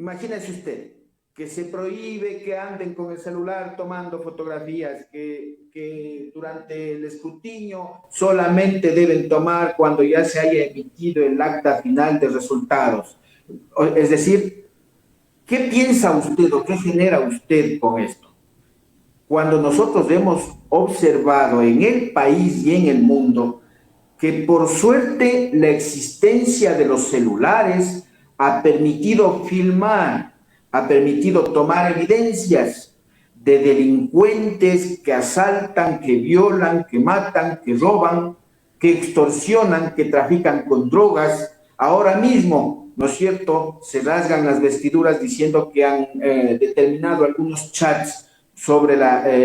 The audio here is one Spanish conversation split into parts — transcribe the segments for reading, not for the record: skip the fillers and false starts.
Imagínese usted que se prohíbe que anden con el celular tomando fotografías, que durante el escrutinio solamente deben tomar cuando ya se haya emitido el acta final de resultados. Es decir, ¿qué piensa usted o qué genera usted con esto? Cuando nosotros hemos observado en el país y en el mundo que por suerte la existencia de los celulares ha permitido filmar, ha permitido tomar evidencias de delincuentes que asaltan, que violan, que matan, que roban, que extorsionan, que trafican con drogas. Ahora mismo, ¿no es cierto?, se rasgan las vestiduras diciendo que han determinado algunos chats sobre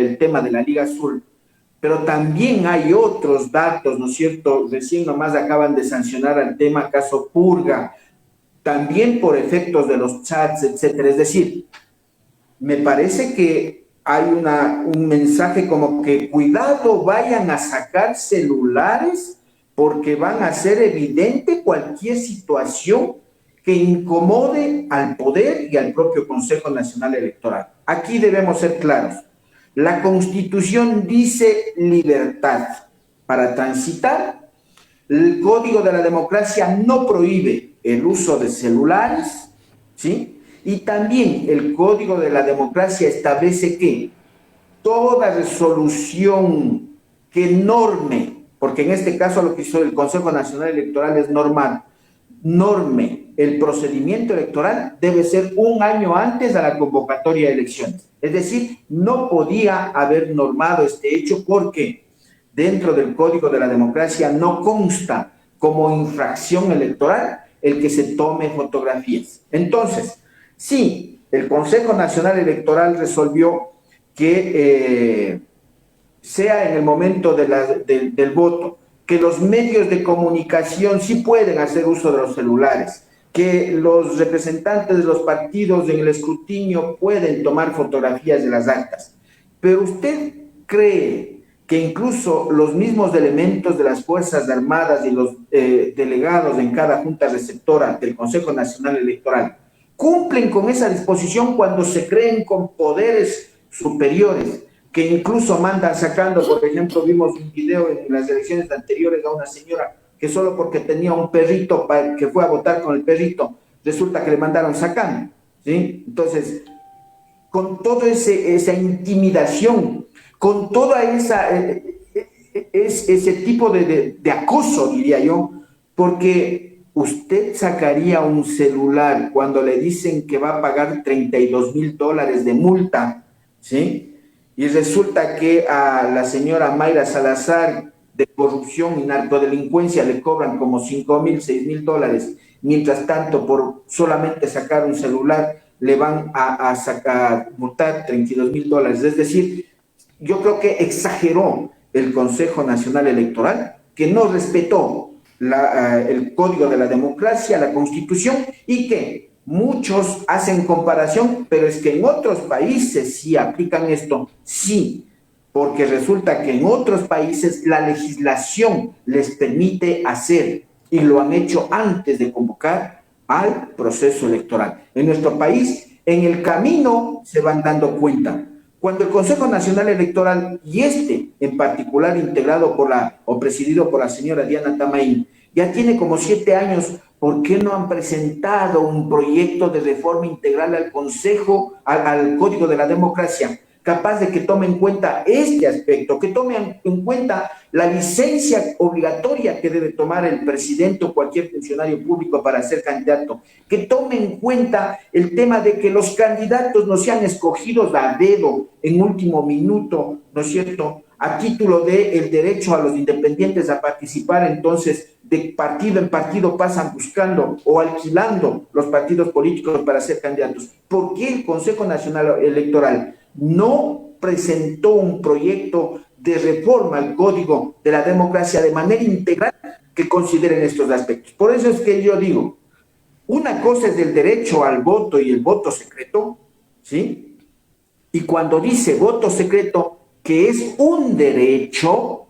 el tema de la Liga Azul, pero también hay otros datos, ¿no es cierto? Recién nomás acaban de sancionar al tema caso Purga, también por efectos de los chats, etcétera. Es decir, me parece que hay un mensaje como que cuidado, vayan a sacar celulares porque van a hacer evidente cualquier situación que incomode al poder y al propio Consejo Nacional Electoral. Aquí debemos ser claros. La Constitución dice libertad para transitar. El Código de la Democracia no prohíbe el uso de celulares, ¿sí? Y también el Código de la Democracia establece que toda resolución que norme, porque en este caso lo que hizo el Consejo Nacional Electoral es norme el procedimiento electoral debe ser un año antes a la convocatoria de elecciones. Es decir, no podía haber normado este hecho porque dentro del Código de la Democracia no consta como infracción electoral el que se tome fotografías. Entonces, sí, el Consejo Nacional Electoral resolvió que sea en el momento del voto, que los medios de comunicación sí pueden hacer uso de los celulares, que los representantes de los partidos en el escrutinio pueden tomar fotografías de las actas. Pero usted cree que incluso los mismos elementos de las Fuerzas Armadas y los delegados en cada junta receptora del Consejo Nacional Electoral cumplen con esa disposición cuando se creen con poderes superiores, que incluso mandan sacando, por ejemplo, vimos un video en las elecciones anteriores a una señora que solo porque tenía un perrito que fue a votar con el perrito, resulta que le mandaron sacando, ¿sí? Entonces, con toda esa intimidación, con toda ese tipo de acoso, diría yo, porque usted sacaría un celular cuando le dicen que va a pagar $32,000 de multa, ¿sí? Y resulta que a la señora Mayra Salazar de corrupción y narcodelincuencia le cobran como $5,000, $6,000, mientras tanto por solamente sacar un celular le van a sacar, multar $32,000. Es decir, yo creo que exageró el Consejo Nacional Electoral, que no respetó el Código de la Democracia, la Constitución, y que muchos hacen comparación, pero es que en otros países sí aplican esto, sí, porque resulta que en otros países la legislación les permite hacer, y lo han hecho antes de convocar al proceso electoral. En nuestro país, en el camino se van dando cuenta. Cuando el Consejo Nacional Electoral, y este en particular integrado o presidido por la señora Diana Tamain, ya tiene como 7 años, ¿por qué no han presentado un proyecto de reforma integral al Consejo, al Código de la Democracia, capaz de que tome en cuenta este aspecto, que tome en cuenta la licencia obligatoria que debe tomar el presidente o cualquier funcionario público para ser candidato, que tome en cuenta el tema de que los candidatos no sean escogidos a dedo en último minuto, ¿no es cierto?, a título de el derecho a los independientes a participar, entonces de partido en partido pasan buscando o alquilando los partidos políticos para ser candidatos. ¿Por qué el Consejo Nacional Electoral no presentó un proyecto de reforma al Código de la Democracia de manera integral que consideren estos aspectos? Por eso es que yo digo, una cosa es el derecho al voto y el voto secreto, ¿sí? Y cuando dice voto secreto, que es un derecho,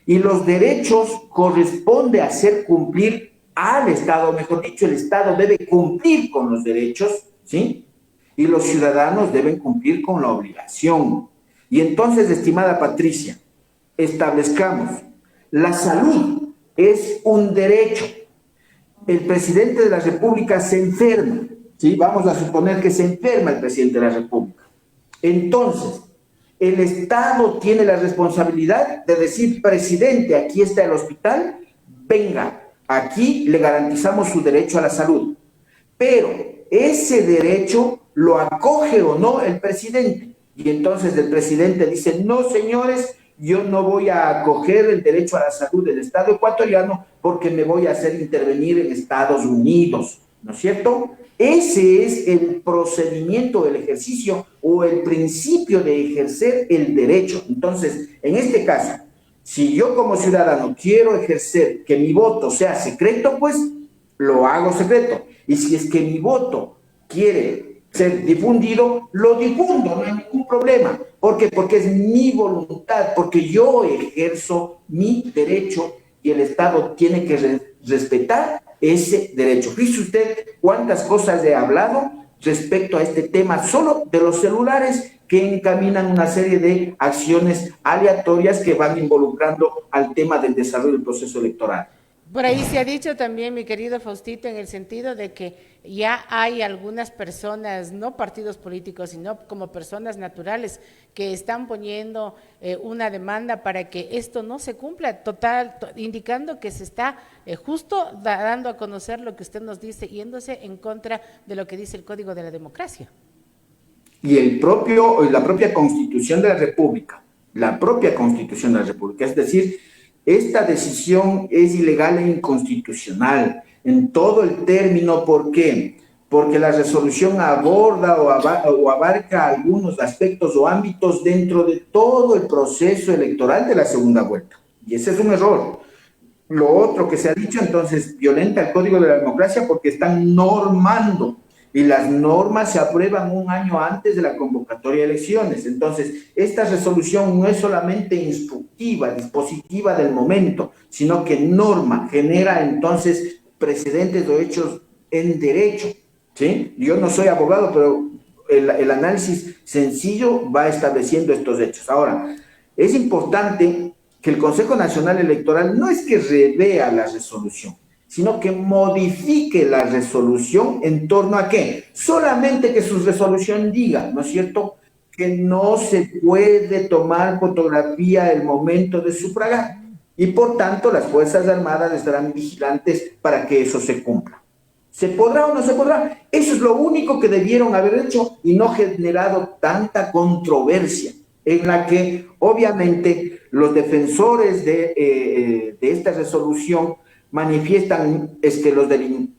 y los derechos corresponde hacer cumplir al Estado, mejor dicho, el Estado debe cumplir con los derechos, ¿sí? Y los ciudadanos deben cumplir con la obligación. Y entonces, estimada Patricia, establezcamos, la salud es un derecho. El presidente de la República se enferma, ¿sí? Vamos a suponer que se enferma el presidente de la República. Entonces, el Estado tiene la responsabilidad de decir, presidente, aquí está el hospital, venga, aquí le garantizamos su derecho a la salud. Pero ese derecho lo acoge o no el presidente. Y entonces el presidente dice, no, señores, yo no voy a acoger el derecho a la salud del Estado ecuatoriano porque me voy a hacer intervenir en Estados Unidos, ¿no es cierto? Ese es el procedimiento del ejercicio o el principio de ejercer el derecho. Entonces, en este caso, si yo como ciudadano quiero ejercer que mi voto sea secreto, pues lo hago secreto. Y si es que mi voto quiere ser difundido, lo difundo, no hay ningún problema. ¿Por qué? Porque es mi voluntad, porque yo ejerzo mi derecho y el Estado tiene que respetar ese derecho. Fíjese usted cuántas cosas he hablado respecto a este tema, solo de los celulares que encaminan una serie de acciones aleatorias que van involucrando al tema del desarrollo del proceso electoral. Por ahí se ha dicho también, mi querido Faustito, en el sentido de que ya hay algunas personas, no partidos políticos, sino como personas naturales, que están poniendo una demanda para que esto no se cumpla, indicando que se está justo dando a conocer lo que usted nos dice, yéndose en contra de lo que dice el Código de la Democracia. Y la propia Constitución de la propia Constitución de la República, es decir, esta decisión es ilegal e inconstitucional en todo el término. ¿Por qué? Porque la resolución aborda o abarca algunos aspectos o ámbitos dentro de todo el proceso electoral de la segunda vuelta. Y ese es un error. Lo otro que se ha dicho, entonces, violenta el Código de la Democracia porque están normando y las normas se aprueban un año antes de la convocatoria de elecciones. Entonces, esta resolución no es solamente instructiva, dispositiva del momento, sino que norma, genera entonces precedentes o hechos en derecho, ¿sí? Yo no soy abogado, pero el análisis sencillo va estableciendo estos hechos. Ahora, es importante que el Consejo Nacional Electoral no es que revea la resolución, sino que modifique la resolución en torno a qué. Solamente que su resolución diga, ¿no es cierto?, que no se puede tomar fotografía el momento de sufragar. Y por tanto, las Fuerzas Armadas estarán vigilantes para que eso se cumpla. ¿Se podrá o no se podrá? Eso es lo único que debieron haber hecho y no generado tanta controversia, en la que obviamente los defensores de esta resolución manifiestan es que los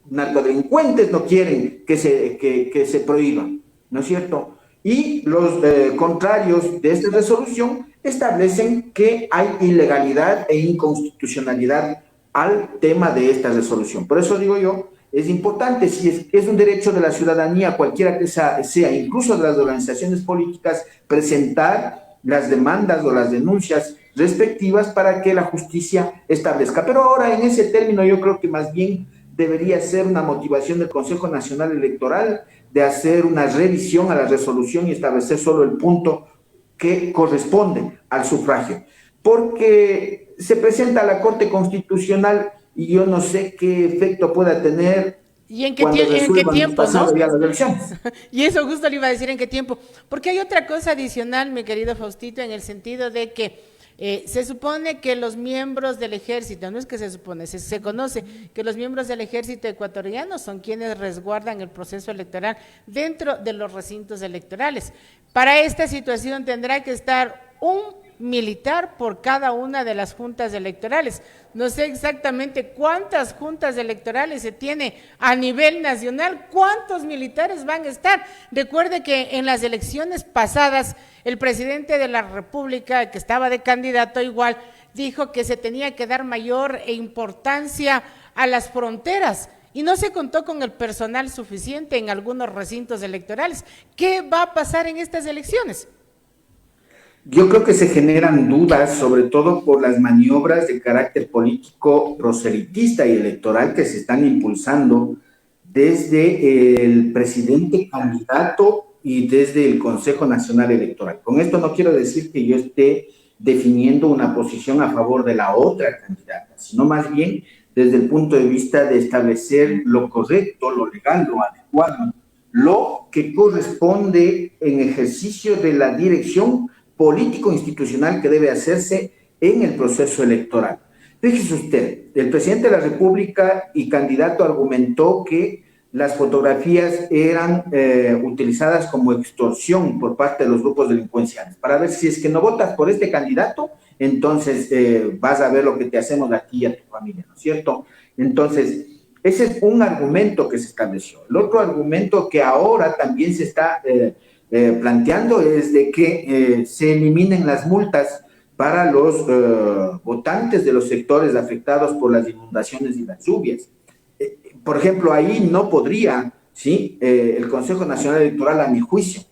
narcodelincuentes no quieren que se prohíban, ¿no es cierto? Y los contrarios de esta resolución establecen que hay ilegalidad e inconstitucionalidad al tema de esta resolución. Por eso digo yo, es importante, si es un derecho de la ciudadanía, cualquiera que sea, incluso de las organizaciones políticas, presentar las demandas o las denuncias respectivas para que la justicia establezca. Pero ahora en ese término yo creo que más bien debería ser una motivación del Consejo Nacional Electoral de hacer una revisión a la resolución y establecer solo el punto que corresponde al sufragio. Porque se presenta a la Corte Constitucional y yo no sé qué efecto pueda tener. ¿Y en qué tiempo, no? Ya las elecciones. Y eso justo le iba a decir, ¿en qué tiempo? Porque hay otra cosa adicional, mi querido Faustito, en el sentido de que se supone que los miembros del ejército, no es que se supone, se conoce que los miembros del ejército ecuatoriano son quienes resguardan el proceso electoral dentro de los recintos electorales. Para esta situación tendrá que estar un militar por cada una de las juntas electorales. No sé exactamente cuántas juntas electorales se tiene a nivel nacional, cuántos militares van a estar. Recuerde que en las elecciones pasadas el presidente de la República, que estaba de candidato igual, dijo que se tenía que dar mayor importancia a las fronteras y no se contó con el personal suficiente en algunos recintos electorales. ¿Qué va a pasar en estas elecciones? Yo creo que se generan dudas, sobre todo por las maniobras de carácter político, proselitista y electoral que se están impulsando desde el presidente candidato y desde el Consejo Nacional Electoral. Con esto no quiero decir que yo esté definiendo una posición a favor de la otra candidata, sino más bien desde el punto de vista de establecer lo correcto, lo legal, lo adecuado, lo que corresponde en ejercicio de la dirección político-institucional que debe hacerse en el proceso electoral. Fíjese usted, el presidente de la República y candidato argumentó que las fotografías eran utilizadas como extorsión por parte de los grupos delincuenciales, para ver si es que no votas por este candidato, entonces vas a ver lo que te hacemos a ti y a tu familia, ¿no es cierto? Entonces, ese es un argumento que se estableció. El otro argumento que ahora también se está planteando es de que se eliminen las multas para los votantes de los sectores afectados por las inundaciones y las lluvias. Por ejemplo, ahí no podría, ¿sí? El Consejo Nacional Electoral, a mi juicio,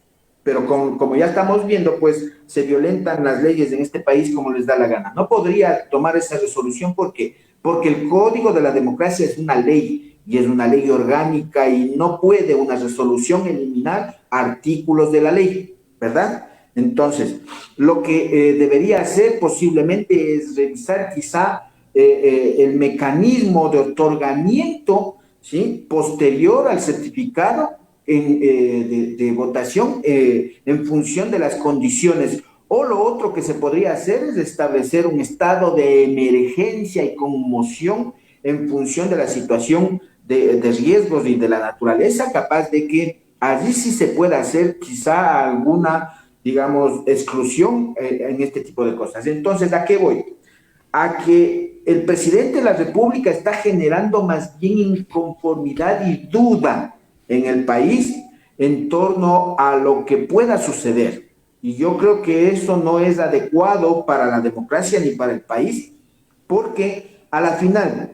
pero como ya estamos viendo, pues se violentan las leyes en este país como les da la gana. No podría tomar esa resolución porque el Código de la Democracia es una ley y es una ley orgánica y no puede una resolución eliminar artículos de la ley, ¿verdad? Entonces, lo que debería hacer posiblemente es revisar quizá el mecanismo de otorgamiento, ¿sí? Posterior al certificado de votación en función de las condiciones. O lo otro que se podría hacer es establecer un estado de emergencia y conmoción en función de la situación de riesgos y de la naturaleza, capaz de que allí sí se pueda hacer quizá alguna, digamos, exclusión en este tipo de cosas. Entonces, ¿a qué voy? A que el presidente de la República está generando más bien inconformidad y duda en el país en torno a lo que pueda suceder. Y yo creo que eso no es adecuado para la democracia ni para el país, porque a la final,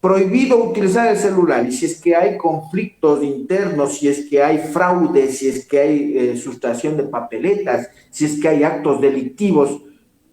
prohibido utilizar el celular, y si es que hay conflictos internos, si es que hay fraude, si es que hay sustracción de papeletas, si es que hay actos delictivos,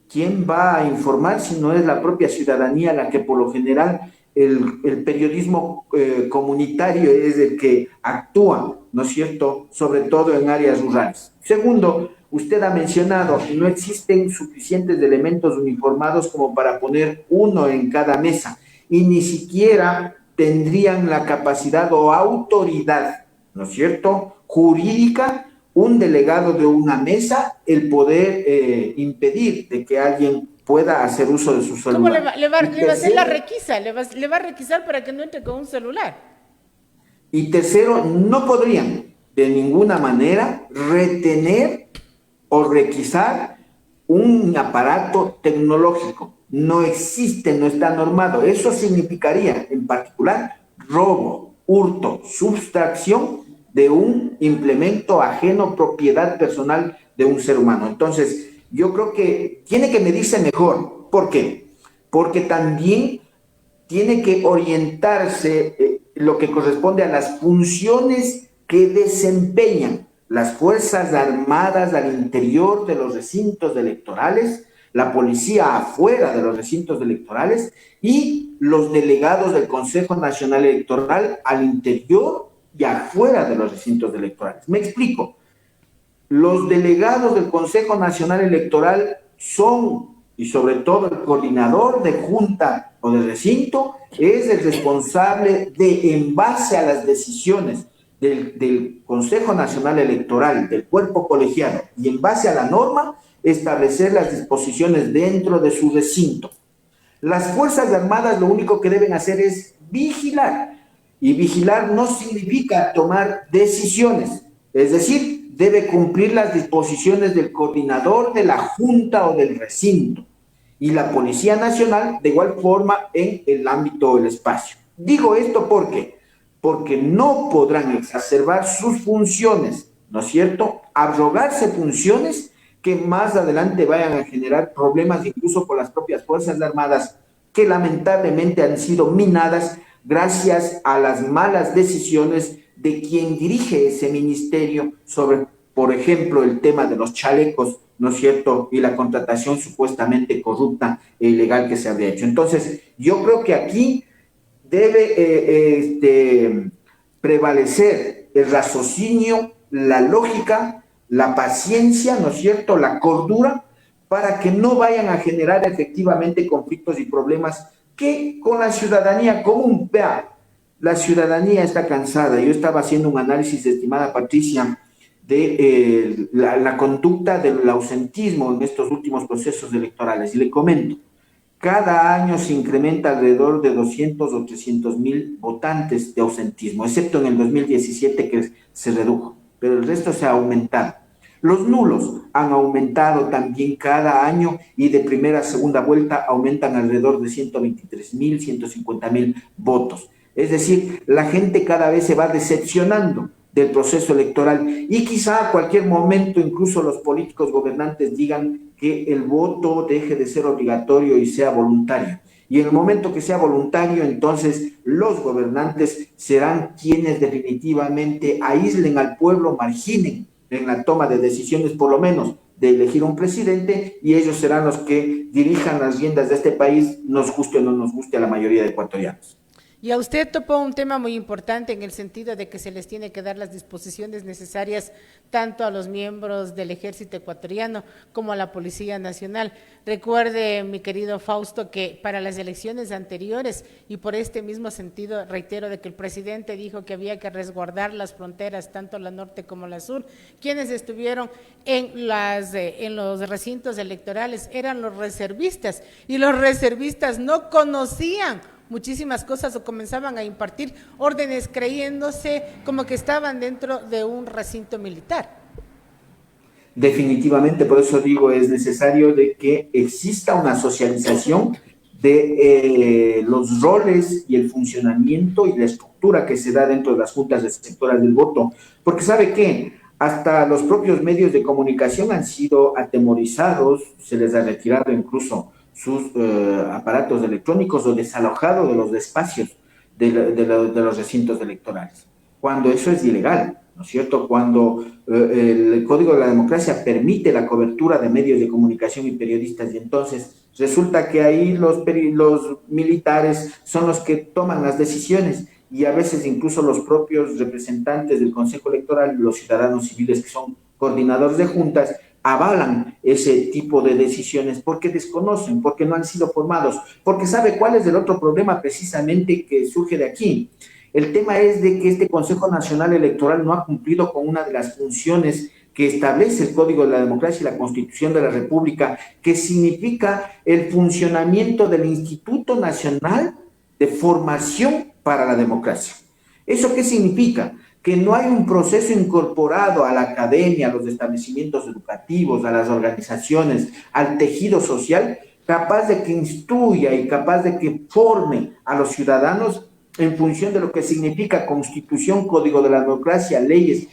¿quién va a informar si no es la propia ciudadanía la que por lo general el periodismo comunitario es el que actúa, ¿no es cierto?, sobre todo en áreas rurales? Segundo, usted ha mencionado, no existen suficientes elementos uniformados como para poner uno en cada mesa y ni siquiera tendrían la capacidad o autoridad, ¿no es cierto?, jurídica, un delegado de una mesa, el poder impedir de que alguien pueda hacer uso de su celular. ¿Cómo le va a hacer la requisa? Le va a requisar para que no entre con un celular. Y tercero, no podrían de ninguna manera retener o requisar un aparato tecnológico. No existe, no está normado. Eso significaría, en particular, robo, hurto, sustracción de un implemento ajeno, propiedad personal de un ser humano. Entonces, yo creo que tiene que medirse mejor. ¿Por qué? Porque también tiene que orientarse lo que corresponde a las funciones que desempeñan las Fuerzas Armadas al interior de los recintos electorales, la policía afuera de los recintos electorales y los delegados del Consejo Nacional Electoral al interior y afuera de los recintos electorales. Me explico. Los delegados del Consejo Nacional Electoral son, y sobre todo el coordinador de junta o de recinto, es el responsable de, en base a las decisiones del Consejo Nacional Electoral, del cuerpo colegiado, y en base a la norma, establecer las disposiciones dentro de su recinto. Las Fuerzas Armadas lo único que deben hacer es vigilar, y vigilar no significa tomar decisiones, es decir, debe cumplir las disposiciones del coordinador de la junta o del recinto, y la Policía Nacional de igual forma en el ámbito del espacio. Digo esto porque no podrán exacerbar sus funciones, ¿no es cierto?, abrogarse funciones que más adelante vayan a generar problemas incluso por las propias Fuerzas Armadas, que lamentablemente han sido minadas gracias a las malas decisiones de quien dirige ese ministerio sobre, por ejemplo, el tema de los chalecos, ¿no es cierto?, y la contratación supuestamente corrupta e ilegal que se había hecho. Entonces, yo creo que aquí debe prevalecer el raciocinio, la lógica, la paciencia, ¿no es cierto?, la cordura, para que no vayan a generar efectivamente conflictos y problemas que con la ciudadanía común, vea, la ciudadanía está cansada. Yo estaba haciendo un análisis, estimada Patricia, de la conducta del ausentismo en estos últimos procesos electorales. Y le comento, cada año se incrementa alrededor de 200 o 300 mil votantes de ausentismo, excepto en el 2017 que se redujo, pero el resto se ha aumentado. Los nulos han aumentado también cada año y de primera a segunda vuelta aumentan alrededor de 123 mil, 150 mil votos. Es decir, la gente cada vez se va decepcionando del proceso electoral y quizá a cualquier momento incluso los políticos gobernantes digan que el voto deje de ser obligatorio y sea voluntario. Y en el momento que sea voluntario, entonces los gobernantes serán quienes definitivamente aíslen al pueblo, marginen en la toma de decisiones, por lo menos de elegir un presidente, y ellos serán los que dirijan las riendas de este país, nos guste o no nos guste a la mayoría de ecuatorianos. Y a usted topó un tema muy importante en el sentido de que se les tiene que dar las disposiciones necesarias tanto a los miembros del Ejército ecuatoriano como a la Policía Nacional. Recuerde, mi querido Fausto, que para las elecciones anteriores, y por este mismo sentido reitero de que el presidente dijo que había que resguardar las fronteras, tanto la norte como la sur, quienes estuvieron en los recintos electorales eran los reservistas, y los reservistas no conocían muchísimas cosas o comenzaban a impartir órdenes creyéndose como que estaban dentro de un recinto militar. Definitivamente, por eso digo, es necesario de que exista una socialización de los roles y el funcionamiento y la estructura que se da dentro de las juntas receptoras del voto, porque sabe que hasta los propios medios de comunicación han sido atemorizados, se les ha retirado incluso sus aparatos electrónicos o desalojado de los espacios de los recintos electorales, cuando eso es ilegal, ¿no es cierto? Cuando el Código de la Democracia permite la cobertura de medios de comunicación y periodistas, y entonces resulta que ahí los militares son los que toman las decisiones, y a veces incluso los propios representantes del Consejo Electoral, los ciudadanos civiles que son coordinadores de juntas, avalan ese tipo de decisiones porque desconocen, porque no han sido formados, porque sabe cuál es el otro problema precisamente que surge de aquí. El tema es de que este Consejo Nacional Electoral no ha cumplido con una de las funciones que establece el Código de la Democracia y la Constitución de la República, que significa el funcionamiento del Instituto Nacional de Formación para la Democracia. ¿Eso qué significa? Que no hay un proceso incorporado a la academia, a los establecimientos educativos, a las organizaciones, al tejido social, capaz de que instruya y capaz de que forme a los ciudadanos en función de lo que significa Constitución, Código de la Democracia, leyes,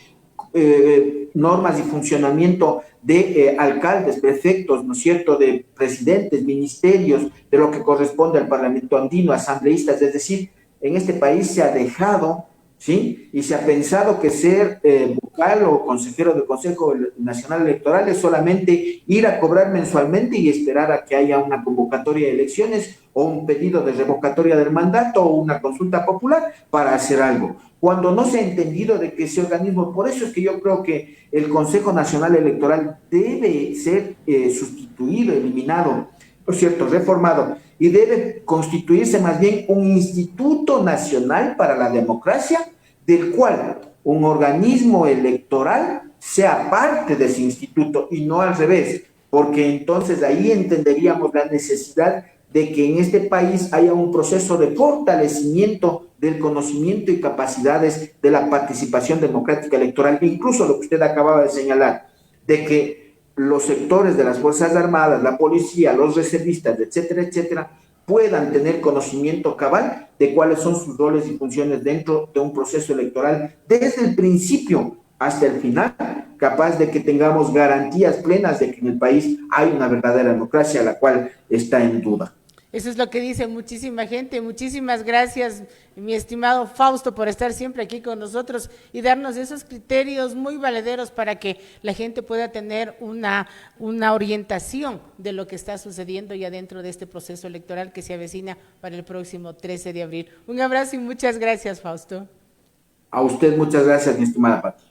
normas y funcionamiento de alcaldes, prefectos, ¿no es cierto?, de presidentes, ministerios, de lo que corresponde al Parlamento andino, asambleístas. Es decir, en este país se ha dejado, ¿sí?, y se ha pensado que ser vocal o consejero del Consejo Nacional Electoral es solamente ir a cobrar mensualmente y esperar a que haya una convocatoria de elecciones o un pedido de revocatoria del mandato o una consulta popular para hacer algo, cuando no se ha entendido de que ese organismo, por eso es que yo creo que el Consejo Nacional Electoral debe ser sustituido, eliminado, por cierto, reformado, y debe constituirse más bien un Instituto Nacional para la Democracia, del cual un organismo electoral sea parte de ese instituto y no al revés, porque entonces ahí entenderíamos la necesidad de que en este país haya un proceso de fortalecimiento del conocimiento y capacidades de la participación democrática electoral, incluso lo que usted acababa de señalar, de que los sectores de las Fuerzas Armadas, la policía, los reservistas, etcétera, etcétera, puedan tener conocimiento cabal de cuáles son sus roles y funciones dentro de un proceso electoral desde el principio hasta el final, capaz de que tengamos garantías plenas de que en el país hay una verdadera democracia, la cual está en duda. Eso es lo que dice muchísima gente. Muchísimas gracias, mi estimado Fausto, por estar siempre aquí con nosotros y darnos esos criterios muy valederos para que la gente pueda tener una orientación de lo que está sucediendo ya dentro de este proceso electoral que se avecina para el próximo 13 de abril. Un abrazo y muchas gracias, Fausto. A usted muchas gracias, mi estimada Pati.